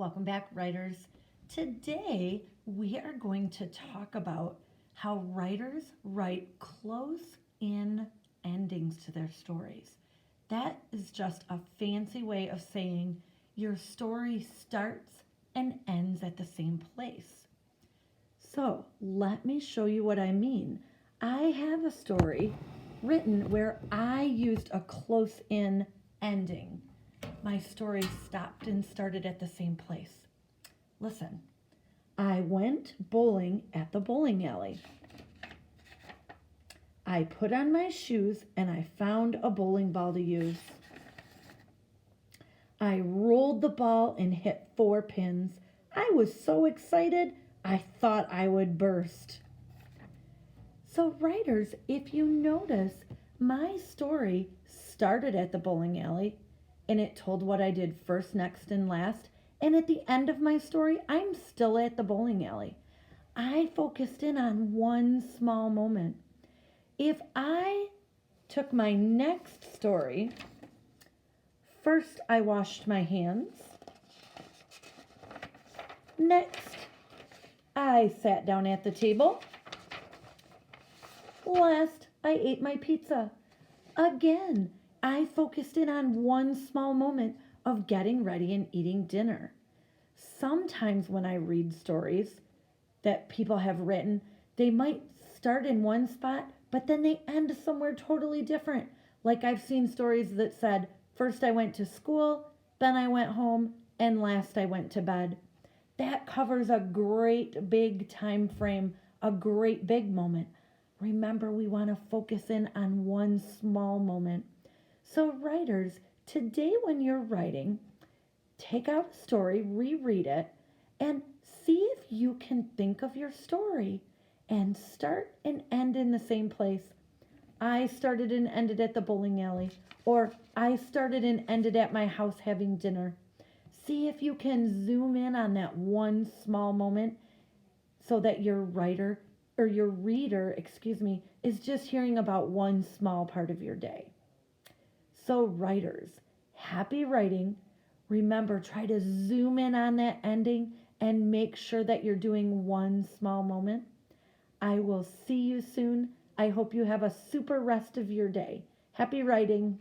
Welcome back, writers. Today we are going to talk about how writers write close in endings to their stories. That is just a fancy way of saying your story starts and ends at the same place. So let me show you what I mean. I have a story written where I used a close in ending. My story stopped and started at the same place. Listen, I went bowling at the bowling alley. I put on my shoes and I found a bowling ball to use. I rolled the ball and hit 4 pins. I was so excited, I thought I would burst. So, writers, if you notice, my story started at the bowling alley and it told what I did first, next, and last. And at the end of my story, I'm still at the bowling alley. I focused in on one small moment. If I took my next story, first I washed my hands. Next, I sat down at the table. Last, I ate my pizza. Again, I focused in on one small moment of getting ready and eating dinner. Sometimes when I read stories that people have written, they might start in one spot, but then they end somewhere totally different. Like I've seen stories that said, first I went to school, then I went home, and last I went to bed. That covers a great big time frame, a great big moment. Remember, we want to focus in on one small moment. So, writers, today when you're writing, take out a story, reread it, and see if you can think of your story and start and end in the same place. I started and ended at the bowling alley, or I started and ended at my house having dinner. See if you can zoom in on that one small moment so that your reader, is just hearing about one small part of your day. So, writers, happy writing. Remember, try to zoom in on that ending and make sure that you're doing one small moment. I will see you soon. I hope you have a super rest of your day. Happy writing.